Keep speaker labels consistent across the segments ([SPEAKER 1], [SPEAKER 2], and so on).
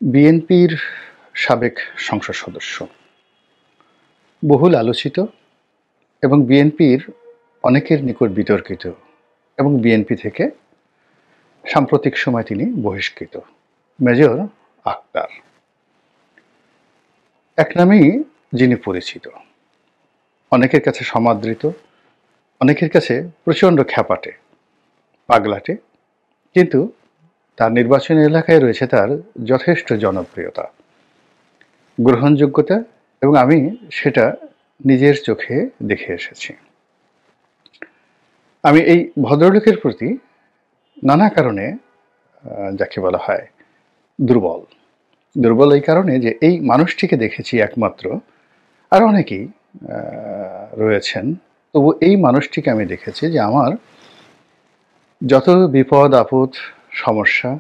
[SPEAKER 1] বিএনপির সাবেক সংসদ সদস্য, বহুল আলোচিত এবং বিএনপির অনেকের নিকট বিতর্কিত এবং বিএনপি থেকে সাম্প্রতিক সময় তিনি বহিষ্কৃত মেজর আক্তার। এক নামেই যিনি পরিচিত, অনেকের কাছে সমাদৃত, অনেকের কাছে প্রচণ্ড খ্যাপাটে, পাগলাটে, কিন্তু তার নির্বাচনী এলাকায় রয়েছে তার যথেষ্ট জনপ্রিয়তা, গ্রহণযোগ্যতা, এবং আমি সেটা নিজের চোখে দেখে এসেছি। আমি এই ভদ্রলোকের প্রতি নানা কারণে যাকে বলা হয় দুর্বল এই কারণে যে এই মানুষটিকে দেখেছি একমাত্র, আর অনেকেই রয়েছেন, তবু এই মানুষটিকে আমি দেখেছি যে আমার যত বিপদ আপদ সমস্যা,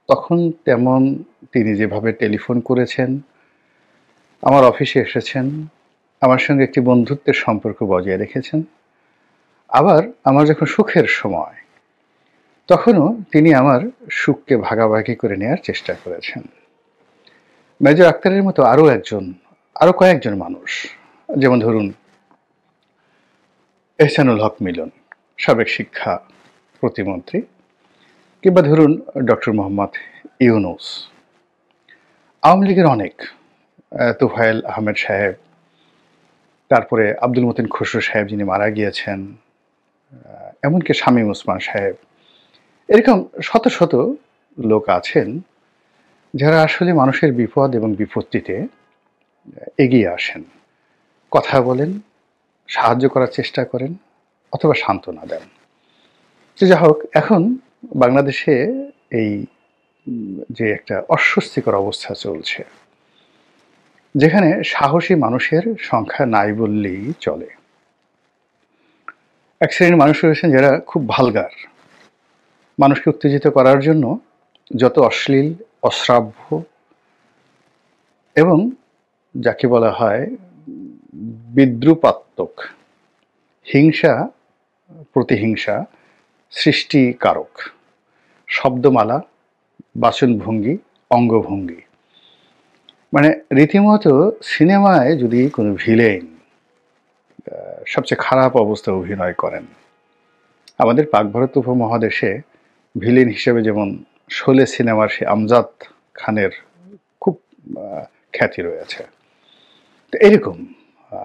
[SPEAKER 1] তখন তেমন তিনি যেভাবে টেলিফোন করেছেন, আমার অফিসে এসেছেন, আমার সঙ্গে একটি বন্ধুত্বের সম্পর্ক বজায় রেখেছেন, আবার আমার যখন সুখের সময় তখনও তিনি আমার সুখকে ভাগাভাগি করে নেওয়ার চেষ্টা করেছেন। মেজর আক্তারের মতো আরও কয়েকজন মানুষ, যেমন ধরুন এহসানুল হক মিলন, সাবেক শিক্ষা প্রতিমন্ত্রী, কিংবা ধরুন ডক্টর মোহাম্মদ ইউনুস, আওয়ামী লীগের অনেক, তোফায়েল আহমেদ সাহেব, তারপরে আব্দুল মতিন খসরু সাহেব যিনি মারা গিয়েছেন, এমনকি শামীম ওসমান সাহেব, এরকম শত শত লোক আছেন যারা আসলে মানুষের বিপদ এবং বিপত্তিতে এগিয়ে আসেন, কথা বলেন, সাহায্য করার চেষ্টা করেন, অথবা সান্ত্বনা দেন। যা হোক, এখন বাংলাদেশে এই যে একটা অস্বস্তিকর অবস্থা চলছে, যেখানে সাহসী মানুষের সংখ্যা নাই বললেই চলে। এক শ্রেণীর মানুষ রয়েছেন যারা খুব ভালগার, মানুষকে উত্তেজিত করার জন্য যত অশ্লীল, অশ্রাব্য এবং যাকে বলা হয় বিদ্রুপাত্মক হিংসা, প্রতিহিংসা সৃষ্টিকারক শব্দমালা, বাচনভঙ্গি, অঙ্গভঙ্গি, মানে রীতিমতো সিনেমায় যদি কোনো ভিলেন সবচেয়ে খারাপ অবস্থা অভিনয় করেন, আমাদের পাক ভারত উপমহাদেশে ভিলেন হিসেবে যেমন শোলে সিনেমার সে আমজাদ খানের খুব খ্যাতি রয়েছে, তো এরকম,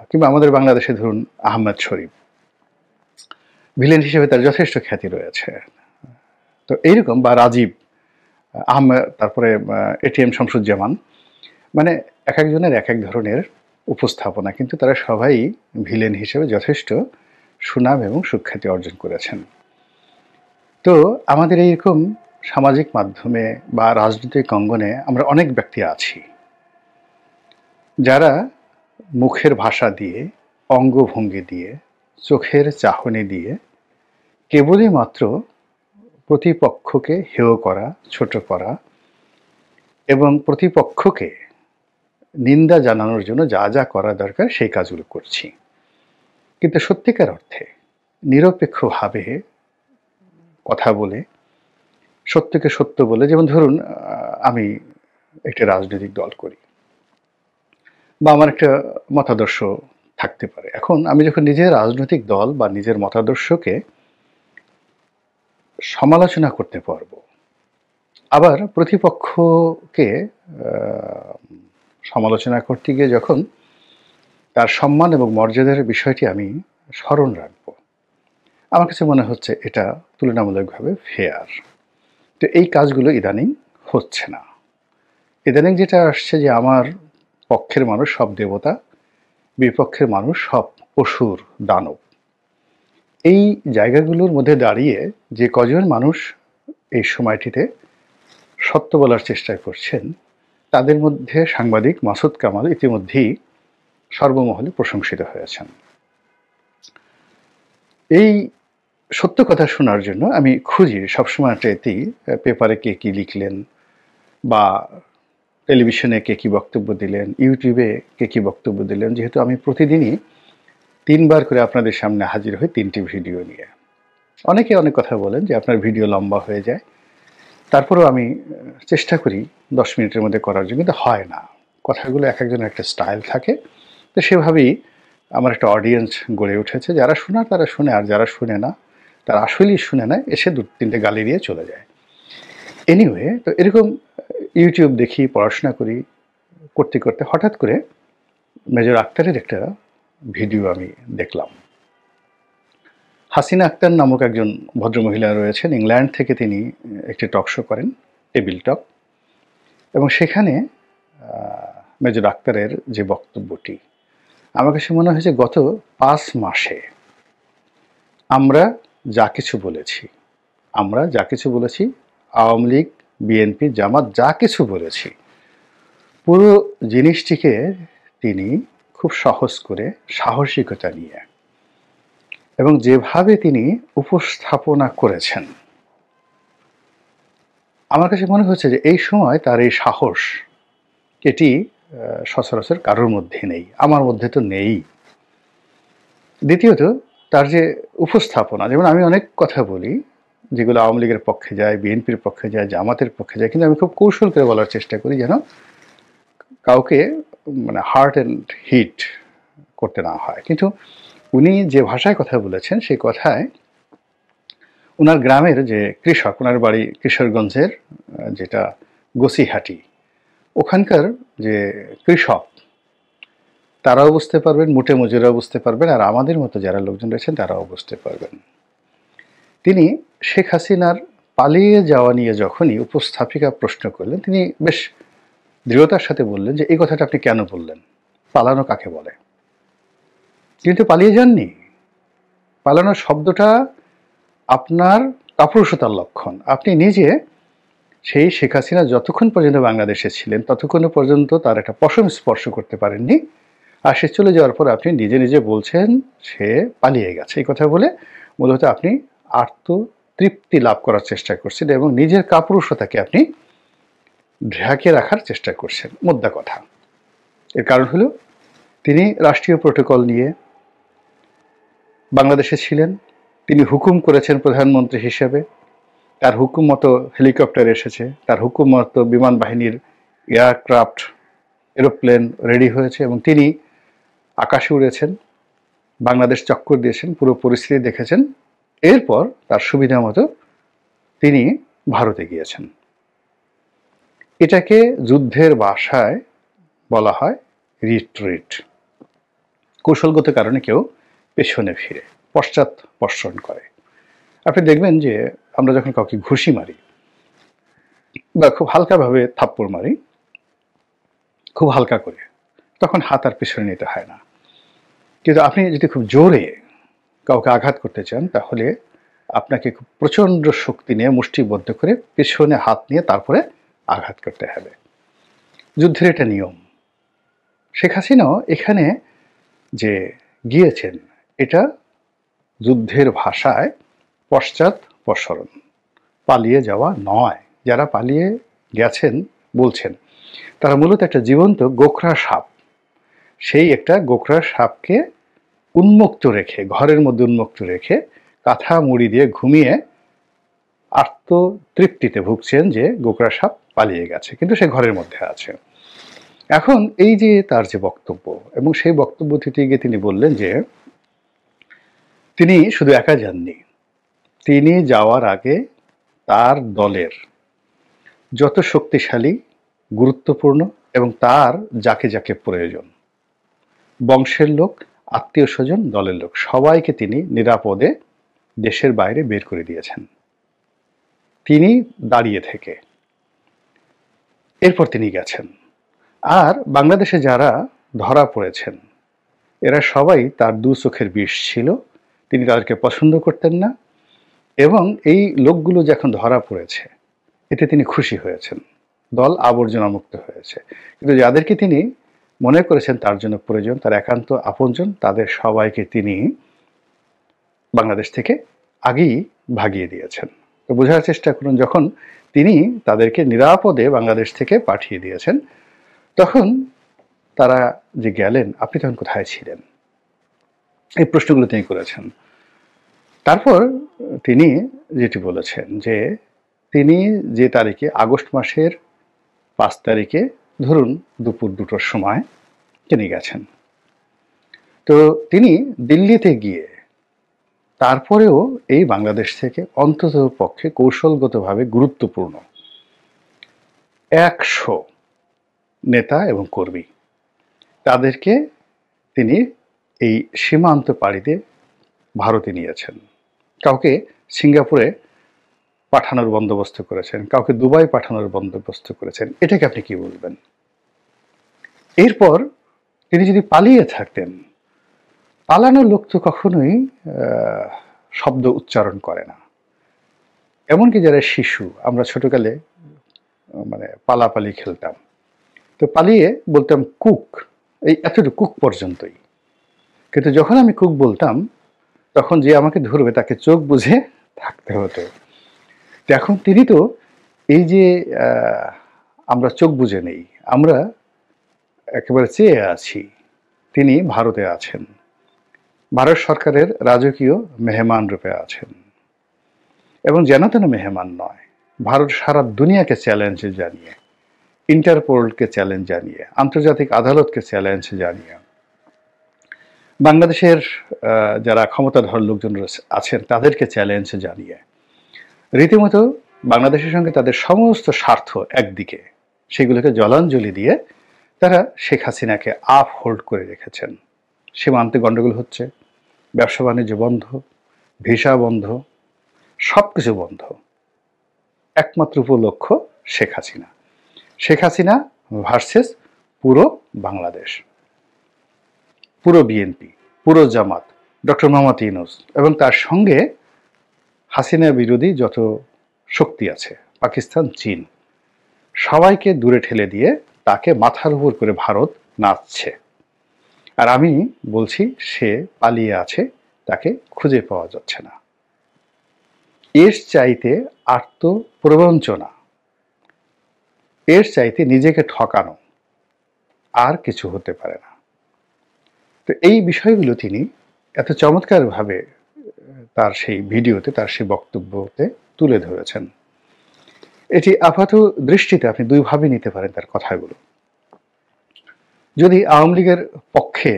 [SPEAKER 1] কিংবা আমাদের বাংলাদেশে ধরুন আহমেদ শরীফ, ভিলেন হিসেবে তার যথেষ্ট খ্যাতি রয়েছে। তো এইরকম, বা রাজীব আহমেদ, তারপরে এটিএম শামসুজ্জামান, মানে এক একজনের এক এক ধরনের উপস্থাপনা, কিন্তু তারা সবাই ভিলেন হিসেবে যথেষ্ট সুনাম এবং সুখ্যাতি অর্জন করেছেন। তো আমাদের এইরকম সামাজিক মাধ্যমে বা রাজনৈতিক অঙ্গনে আমরা অনেক ব্যক্তি আছি যারা মুখের ভাষা দিয়ে, অঙ্গভঙ্গি দিয়ে, চোখের চাহনি দিয়ে কেবলই মাত্র প্রতিপক্ষকে হেয় করা, ছোট করা এবং প্রতিপক্ষকে নিন্দা জানানোর জন্য যা যা করা দরকার সেই কাজগুলো করছি। কিন্তু সত্যিকার অর্থে নিরপেক্ষভাবে কথা বলে, সত্যকে সত্য বলে, যেমন ধরুন আমি একটা রাজনৈতিক দল করি বা আমার একটা মতাদর্শ থাকতে পারে। এখন আমি যখন নিজের রাজনৈতিক দল বা নিজের মতাদর্শকে সমালোচনা করতে পারবো, আবার প্রতিপক্ষকে সমালোচনা করতে গিয়ে যখন তার সম্মান এবং মর্যাদার বিষয়টি আমি স্মরণ রাখব, আমার কাছে মনে হচ্ছে এটা তুলনামূলকভাবে ফেয়ার। তো এই কাজগুলো ইদানিং হচ্ছে না। ইদানিং যেটা আসছে যে আমার পক্ষের মানুষ সব দেবতা, বিপক্ষের মানুষ সব অসুর, দানব। এই জায়গাগুলোর মধ্যে দাঁড়িয়ে যে কজন মানুষ এই সময়টিতে সত্য বলার চেষ্টা করছেন, তাদের মধ্যে সাংবাদিক মাসুদ কামাল ইতিমধ্যেই সর্বমহলে প্রশংসিত হয়েছেন। এই সত্য কথা শোনার জন্য আমি খুঁজি সবসময় এতেই, পেপারে কে কী লিখলেন, বা টেলিভিশনে কে কী বক্তব্য দিলেন, ইউটিউবে কে কী বক্তব্য দিলেন, যেহেতু আমি প্রতিদিনই 3 বার করে আপনাদের সামনে হাজির হই 3টি ভিডিও নিয়ে। অনেকে অনেক কথা বলেন যে আপনার ভিডিও লম্বা হয়ে যায়, তারপরেও আমি চেষ্টা করি 10 মিনিটের মধ্যে করার জন্য, কিন্তু হয় না। কথাগুলো একজনের একটা স্টাইল থাকে। তো সেভাবেই আমার একটা অডিয়েন্স গড়ে উঠেছে। যারা শোনার তারা শোনে, আর যারা শোনে না তারা আসলেই শুনে না, এসে 2-3টে গালি দিয়ে চলে যায়। এনিওয়ে, তো এরকম ইউটিউব দেখি, পড়াশোনা করি, করতে হঠাৎ করে মেজর আক্তারের একটা ভিডিও আমি দেখলাম। হাসিনা আক্তার নামক একজন ভদ্রমহিলা রয়েছেন, ইংল্যান্ড থেকে তিনি একটি টক শো করেন, টেবিল টক, এবং সেখানে মেজর আক্তারের যে বক্তব্যটি, আমার কাছে মনে হয়েছে গত 5 মাসে আমরা যা কিছু বলেছি, আওয়ামী লীগ, বিএনপি, জামাত যা কিছু বলেছি, পুরো জিনিসটিকে তিনি খুব সহজ করে, সাহসিকতা নিয়ে এবং যেভাবে তিনি উপস্থাপনা করেছেন, আমার কাছে মনে হচ্ছে যে এই সময় তার এই সাহস, এটি সচরাচর কারোর মধ্যে নেই, আমার মধ্যে তো নেই। দ্বিতীয়ত, তার যে উপস্থাপনা, যেমন আমি অনেক কথা বলি যেগুলো আওয়ামী লীগের পক্ষে যায়, বিএনপির পক্ষে যায়, জামাতের পক্ষে যায়, কিন্তু আমি খুব কৌশল করে বলার চেষ্টা করি যেন কাউকে মানে হার্ট অ্যান্ড হিট করতে না হয়। কিন্তু উনি যে ভাষায় কথা বলেছেন, সেই কথায় ওনার গ্রামের যে কৃষক, ওনার বাড়ি কিশোরগঞ্জের যেটা গোসিহাটি, ওখানকার যে কৃষক তারাও বুঝতে পারবেন, মোটে মজুরাও বুঝতে পারবেন, আর আমাদের মতো যারা লোকজন রয়েছেন তারাও বুঝতে পারবেন। তিনি শেখ হাসিনার পালিয়ে যাওয়া নিয়ে যখনই উপস্থাপিকা প্রশ্ন করলেন, তিনি বেশ দৃঢ়তার সাথে বললেন যে এই কথাটা আপনি কেন বললেন, পালানো কাকে বলে? কিন্তু পালিয়ে যাননি। পালানোর শব্দটা আপনার কাপুরুষতার লক্ষণ। আপনি নিজে সেই শেখ হাসিনা যতক্ষণ পর্যন্ত বাংলাদেশে ছিলেন ততক্ষণ পর্যন্ত তার একটা পশম স্পর্শ করতে পারেননি, আর সে চলে যাওয়ার পর আপনি নিজে নিজে বলছেন সে পালিয়ে গেছে। এই কথা বলে মূলত আপনি আত্মতৃপ্তি লাভ করার চেষ্টা করছেন এবং নিজের কাপুরুষতাকে আপনি ঢেকে রাখার চেষ্টা করছেন, মোদ্দা কথা। এর কারণ হলো তিনি রাষ্ট্রীয় প্রোটোকল নিয়ে বাংলাদেশে ছিলেন, তিনি হুকুম করেছেন প্রধানমন্ত্রী হিসেবে, তার হুকুম মতো হেলিকপ্টার এসেছে, তার হুকুম মতো বিমান বাহিনীর এয়ারক্রাফট, এরোপ্লেন রেডি হয়েছে এবং তিনি আকাশে উড়েছেন, বাংলাদেশ চক্কর দিয়েছেন, পুরো পরিস্থিতি দেখেছেন। এরপর তার সুবিধা মতো তিনি ভারতে গিয়েছেন। এটাকে যুদ্ধের ভাষায় বলা হয় রিট্রিট। কৌশলগত কারণে কেউ পেছনে ফিরে পশ্চাৎপসরণ করে। আপনি দেখবেন যে আমরা যখন কাউকে ঘুষি মারি বা খুব হালকাভাবে থাপ্পড় মারি, খুব হালকা করে, তখন হাত আর পেছনে নিতে হয় না। কিন্তু আপনি যদি খুব জোরে কাউকে আঘাত করতে চান, তাহলে আপনাকে খুব প্রচণ্ড শক্তি নিয়ে মুষ্টিবদ্ধ করে পেছনে হাত নিয়ে তারপরে আঘাত করতে হবে। যুদ্ধের এটা নিয়ম। শেখ হাসিনাও এখানে যে গিয়েছেন, এটা যুদ্ধের ভাষায় পশ্চাৎপসরণ, পালিয়ে যাওয়া নয়। যারা পালিয়ে গেছেন বলছেন, তারা মূলত একটা জীবন্ত গোখরা সাপ, সেই একটা গোখরা সাপকে উন্মুক্ত রেখে, ঘরের মধ্যে উন্মুক্ত রেখে কাঁথা মুড়ি দিয়ে ঘুমিয়ে আত্মতৃপ্তিতে ভুগছেন যে গোখরা সাপ পালিয়ে গেছে, কিন্তু সে ঘরের মধ্যে আছে। এখন এই যে তার যে বক্তব্য, এবং সেই বক্তব্য থেকে গিয়ে তিনি বললেন যে তিনি শুধু একা যাননি, তিনি যাওয়ার আগে তার দলের যত শক্তিশালী, গুরুত্বপূর্ণ এবং তার যাকে যাকে প্রয়োজন, বংশের লোক, আত্মীয় স্বজন, দলের লোক, সবাইকে তিনি নিরাপদে দেশের বাইরে বের করে দিয়েছেন তিনি দাঁড়িয়ে থেকে। এরপর তিনি গেছেন। আর বাংলাদেশে যারা ধরা পড়েছেন, এরা সবাই তার দু চোখের বিষ ছিল। তিনি তাদেরকে পছন্দ করতেন না, এবং এই লোকগুলো যখন ধরা পড়েছে এতে তিনি খুশি হয়েছেন। দল আবর্জনামুক্ত হয়েছে। কিন্তু যাদেরকে তিনি মনে করেছেন তার জন্য প্রয়োজন, তার একান্ত আপনজন, তাদের সবাইকে তিনি বাংলাদেশ থেকে আগেই ভাগিয়ে দিয়েছেন। তো বোঝার চেষ্টা করুন, যখন তিনি তাদেরকে নিরাপদে বাংলাদেশ থেকে পাঠিয়ে দিয়েছেন, তখন তারা যে গেলেন, আপনি তখন কোথায় ছিলেন? এই প্রশ্নগুলো তিনি করেছেন। তারপর তিনি যেটি বলেছেন যে তিনি যে তারিখে আগস্ট মাসের 5 তারিখে ধরুন দুপুর 2টোর সময় তিনি গেছেন। তো তিনি দিল্লিতে গিয়ে তারপরেও এই বাংলাদেশ থেকে অন্ততপক্ষে কৌশলগতভাবে গুরুত্বপূর্ণ 100 নেতা এবং কর্মী তাদেরকে তিনি এই সীমান্ত পাড়িতে ভারতে নিয়েছেন। কাউকে সিঙ্গাপুরে পাঠানোর বন্দোবস্ত করেছেন, কাউকে দুবাই পাঠানোর বন্দোবস্ত করেছেন। এটাকে আপনি কি বলবেন? এরপর তিনি যদি পালিয়ে থাকতেন, পালানোর লোক তো কখনোই শব্দ উচ্চারণ করে না। এমনকি যারা শিশু, আমরা ছোটকালে মানে পালাপালি খেলতাম, তো পালিয়ে বলতাম কুক, এই এতটুকু কুক পর্যন্তই। কিন্তু যখন আমি কুক বলতাম তখন যে আমাকে ধরবে তাকে চোখ বুঝে থাকতে হতো। এখন তিনি তো এই যে আমরা চোখ বুঝে নেই, আমরা একেবারে চেয়ে আছি, তিনি ভারতে আছেন, ভারত সরকারের রাজকীয় মেহমান রূপে আছেন, এবং যেন তেন মেহমান নয়, ভারত সারা দুনিয়াকে চ্যালেঞ্জ জানিয়ে, ইন্টারপোলকে চ্যালেঞ্জ জানিয়ে, আন্তর্জাতিক আদালতকে চ্যালেঞ্জ জানিয়ে, বাংলাদেশের যারা ক্ষমতাধর লোকজন আছেন তাদেরকে চ্যালেঞ্জ জানিয়ে রীতিমতো বাংলাদেশের সঙ্গে তাদের সমস্ত স্বার্থ একদিকে, সেগুলোকে জলাঞ্জলি দিয়ে তারা শেখ হাসিনাকে আপ হোল্ড করে রেখেছেন। সীমান্তে গণ্ডগোল হচ্ছে, ব্যবসা বাণিজ্য বন্ধ, ভিসা বন্ধ, সব কিছু বন্ধ। একমাত্র উপলক্ষ শেখ হাসিনা। শেখ হাসিনা ভার্সেস পুরো বাংলাদেশ, পুরো বিএনপি, পুরো জামাত, ডক্টর মোহাম্মদ ইউনূস এবং তার সঙ্গে হাসিনা বিরোধী যত শক্তি আছে, পাকিস্তান, চীন, সবাইকে দূরে ঠেলে দিয়ে তাকে মাথার উপর করে ভারত নাচছে। আর আমি বলছি সে পালিয়ে আছে, তাকে খুঁজে পাওয়া যাচ্ছে না। এর চাইতে আত্মপ্রবঞ্চনা, এর চাইতে নিজেকে ঠকানো আর কিছু হতে পারে না। তো এই বিষয়গুলো তিনি এত চমৎকারভাবে তার সেই ভিডিওতে, তার সেই বক্তব্যতে তুলে ধরেছেন। এটি আপাত দৃষ্টিতে আপনি দুইভাবে নিতে পারেন তার কথাগুলো। যদি আওয়ামী লীগের পক্ষে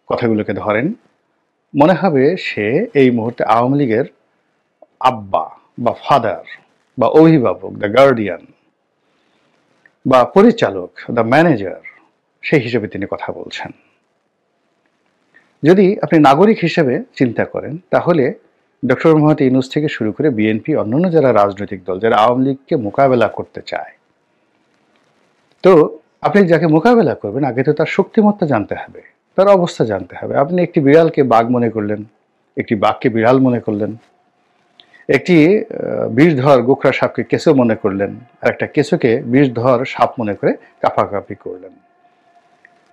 [SPEAKER 1] কথাগুলোকে ধরেন, মনে হবে সে এই মুহূর্তে আওয়ামী লীগের আব্বা বা ফাদার বা অভিভাবক, দ্য গার্ডিয়ান বা পরিচালক, দ্য ম্যানেজার, সেই হিসেবে তিনি কথা বলছেন। যদি আপনি নাগরিক হিসেবে চিন্তা করেন, তাহলে ডক্টর মোহাম্মদ ইউনূস থেকে শুরু করে বিএনপি, অন্যান্য যারা রাজনৈতিক দল, যারা আওয়ামী লীগকে মোকাবেলা করতে চায়, তো আপনি যাকে মোকাবেলা করবেন আগে তো তার শক্তিমত্তা জানতে হবে, তার অবস্থা জানতে হবে। আপনি একটি বিড়ালকে বাঘ মনে করলেন, একটি বাঘকে বিড়াল মনে করলেন, একটি বিষধর গোখরা সাপকে কেঁচো মনে করলেন, আর একটা কেঁচোকে বিষধর সাপ মনে করে কাঁপাকাঁপি করলেন।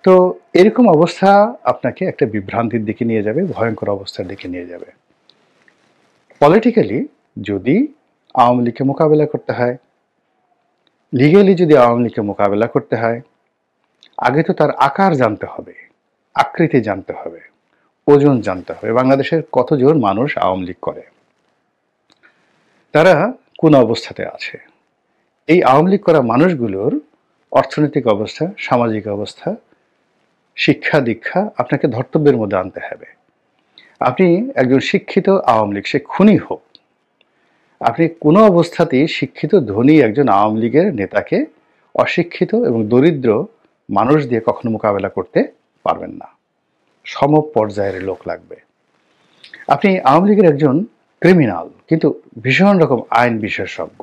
[SPEAKER 1] তো এরকম অবস্থা আপনাকে একটা বিভ্রান্তির দিকে নিয়ে যাবে, ভয়ঙ্কর অবস্থার দিকে নিয়ে যাবে। পলিটিক্যালি যদি আওয়ামী লীগকে মোকাবেলা করতে হয়, লিগ্যালি যদি আওয়ামী লীগকে মোকাবেলা করতে হয়, আগে তো তার আকার জানতে হবে, আকৃতি জানতে হবে, ওজন জানতে হবে। বাংলাদেশের কতজন মানুষ আওয়ামী লীগ করে, তারা কোন অবস্থাতে আছে, এই আওয়ামী লীগ করা মানুষগুলোর অর্থনৈতিক অবস্থা, সামাজিক অবস্থা, শিক্ষা দীক্ষা আপনাকে ধর্তব্যের মধ্যে আনতে হবে। আপনি একজন শিক্ষিত আওয়ামী লীগ, সে খুনি হোক, আপনি কোনো অবস্থাতেই শিক্ষিত ধনী একজন আওয়ামী লীগের নেতাকে অশিক্ষিত এবং দরিদ্র মানুষ দিয়ে কখনো মোকাবেলা করতে পারবেন না। সম পর্যায়ের লোক লাগবে। আপনি আওয়ামী লীগের একজন ক্রিমিনাল, কিন্তু ভীষণ রকম আইন বিশেষজ্ঞ,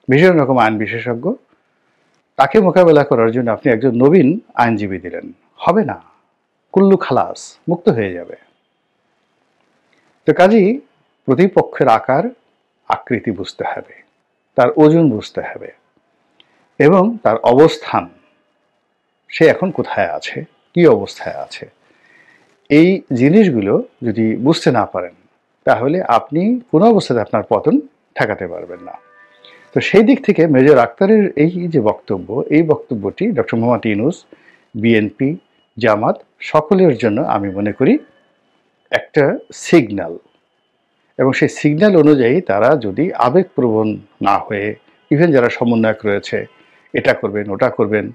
[SPEAKER 1] ভীষণ রকম আইন বিশেষজ্ঞ, তাকে মোকাবেলা করার জন্য আপনি একজন নবীন আইনজীবী দিলেন, হবে না, কুল্লু খালাস, মুক্ত হয়ে যাবে। তো কাজেই প্রতিপক্ষের আকার আকৃতি বুঝতে হবে, তার ওজন বুঝতে হবে, এবং তার অবস্থান, সে এখন কোথায় আছে, কি অবস্থায় আছে, এই জিনিসগুলো যদি বুঝতে না পারেন, তাহলে আপনি কোনো অবস্থাতে আপনার পতন ঠেকাতে পারবেন না। তো সেই দিক থেকে মেজর আক্তারের এই যে বক্তব্য, এই বক্তব্যটি ডক্টর মোহাম্মদ ইউনূস, বিএনপি, জামাত সকলের জন্য আমি মনে করি একটা সিগন্যাল, এবং সেই সিগন্যাল অনুযায়ী তারা যদি আবেগপ্রবণ না হয়ে, ইভেন যারা সমন্বয়ক রয়েছে, এটা করবেন, ওটা করবেন,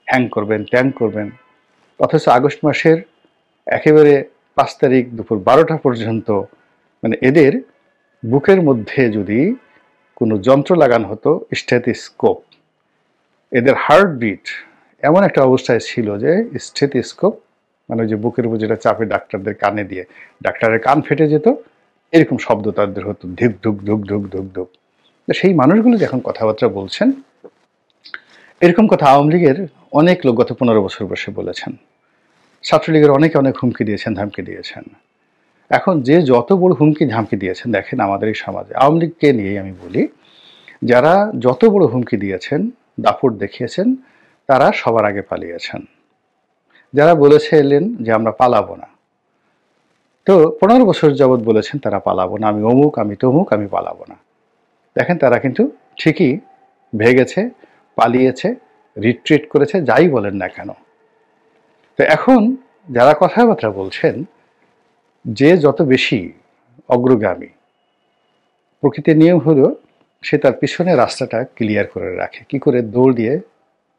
[SPEAKER 1] হ্যাং করবেন, ত্যাং করবেন, অথচ আগস্ট মাসের একেবারে 5 তারিখ দুপুর 12টা পর্যন্ত মানে এদের বুকের মধ্যে যদি কোনো যন্ত্র লাগানো হতো, স্টেথোস্কোপ, এদের হার্টবিট এমন একটা অবস্থায় ছিল যে স্টেথোস্কোপ মানে যে বুকের উপর যেটা চাপে ডাক্তারদের কানে দিয়ে ডাক্তারের কান ফেটে যেত, এরকম শব্দ তাদের হতো, ধিক ধুক ধুক ধুক ধুক ধুক। সেই মানুষগুলো যখন কথাবার্তা বলছেন, এরকম কথা আওয়ামী লীগের অনেক লোক গত 15 বছর বসে বলেছেন, ছাত্রলীগের অনেকে অনেক হুমকি দিয়েছেন, ধামকি দিয়েছেন। এখন যে যত বড় হুমকি ধামকি দিয়েছেন, দেখেন আমাদের এই সমাজে আওয়ামী লীগকে নিয়েই আমি বলি, যারা যত বড় হুমকি দিয়েছেন, দাপট দেখিয়েছেন, তারা সবার আগে পালিয়েছেন। যারা বলেছিলেন যে আমরা পালাবো না, তো 15 বছর যাবৎ বলেছেন তারা পালাবো না, আমি অমুক, আমি তমুক, আমি পালাবো না। দেখেন তারা কিন্তু ঠিকই ভেগেছে, পালিয়েছে, রিট্রিট করেছে, যাই বলেন না কেন। তো এখন যারা কথাবার্তা বলছেন, যে যত বেশি অগ্রগামী, প্রকৃতির নিয়ম হলো সে তার পিছনে রাস্তাটা ক্লিয়ার করে রাখে, কি করে দৌড় দিয়ে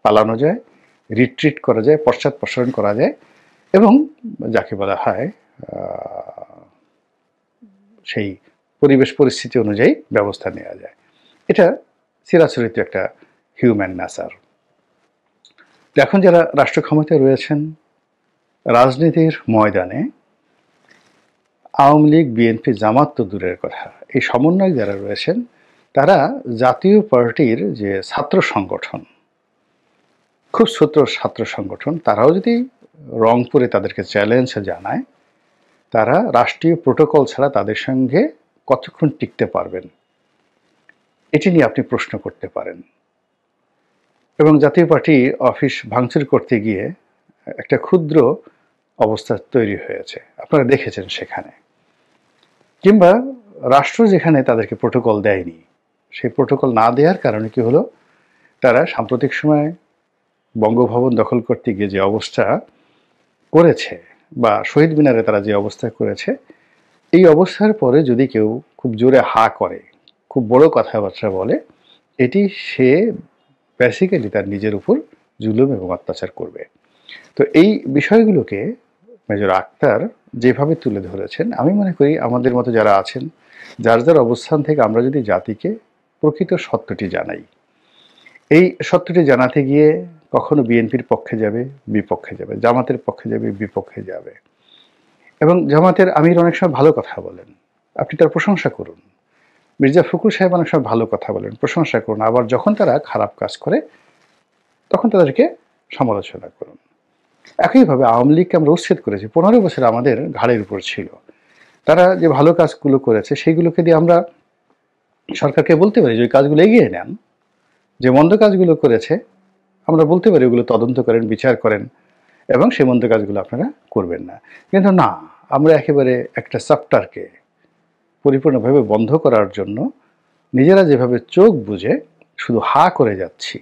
[SPEAKER 1] পালানো যায়, রিট্রিট করা যায়, পশ্চাৎপসরণ করা যায়, এবং যাকে বলা হয় সেই পরিবেশ পরিস্থিতি অনুযায়ী ব্যবস্থা নেওয়া যায়। এটা চিরাচরিত একটা হিউম্যান নেচার। এখন যারা রাষ্ট্র ক্ষমতায় রয়েছেন, রাজনীতির ময়দানে আওয়ামী লীগ, বিএনপি, জামাত তো দূরের কথা, এই সমন্বয়ক যারা রয়েছেন তারা জাতীয় পার্টির যে ছাত্র সংগঠন, খুব ছোট ছাত্র সংগঠন, তারাও যদি রংপুরে তাদেরকে চ্যালেঞ্জ জানায়, তারা রাষ্ট্রীয় প্রোটোকল ছাড়া তাদের সঙ্গে কতক্ষণ টিকতে পারবেন, এটি নিয়ে আপনি প্রশ্ন করতে পারেন। এবং জাতীয় পার্টি অফিস ভাঙচুর করতে গিয়ে একটা ক্ষুদ্র অবস্থা তৈরি হয়েছে, আপনারা দেখেছেন সেখানে। কিংবা রাষ্ট্র যেখানে তাদেরকে প্রোটোকল দেয়নি, সেই প্রোটোকল না দেওয়ার কারণে কি হলো, তারা সাম্প্রতিক সময়ে বঙ্গভবন দখল করতে গিয়ে যে অবস্থা করেছে, বা শহীদ মিনারে তারা যে অবস্থা করেছে, এই অবস্থার পরে যদি কেউ খুব জোরে হা করে, খুব বড় কথাবার্তা বলে, এটি সে বেসিক্যালি তার নিজের উপর জুলুম এবং অত্যাচার করবে। তো এই বিষয়গুলোকে মেজর আক্তার যেভাবে তুলে ধরেছেন, আমি মনে করি আমাদের মতো যারা আছেন, যার যার অবস্থান থেকে আমরা যদি জাতিকে প্রকৃত সত্যটি জানাই, এই সত্যটি জানাতে গিয়ে কখনো বিএনপির পক্ষে যাবে, বিপক্ষে যাবে, জামাতের পক্ষে যাবে, বিপক্ষে যাবে। এবং জামাতের আমির অনেক সময় ভালো কথা বলেন, আপনি তার প্রশংসা করুন। মির্জা ফখরুল সাহেব অনেক সময় ভালো কথা বলেন, প্রশংসা করুন। আবার যখন তারা খারাপ কাজ করে, তখন তাদেরকে সমালোচনা করুন। একইভাবে আওয়ামী লীগকে আমরা উচ্ছেদ করেছি, 15 বছর আমাদের ঘাড়ের উপর ছিল। তারা যে ভালো কাজগুলো করেছে, সেইগুলোকে দিয়ে আমরা সরকারকে বলতে পারি যে ওই কাজগুলো এগিয়ে নেন। যে মন্দ কাজগুলো করেছে, আমরা বলতে পারি ওগুলো তদন্ত করেন, বিচার করেন, এবং সেই মন্দ কাজগুলো আপনারা করবেন না। কিন্তু না, আমরা একেবারে একটা চ্যাপ্টারকে পরিপূর্ণভাবে বন্ধ করার জন্য নিজেরা যেভাবে চোখ বুজে শুধু হা করে যাচ্ছি।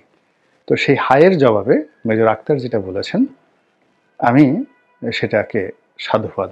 [SPEAKER 1] তো সেই হায়ের জবাবে মেজর আক্তার যেটা বলেছেন, আমি সেটাকে সাধুবাদ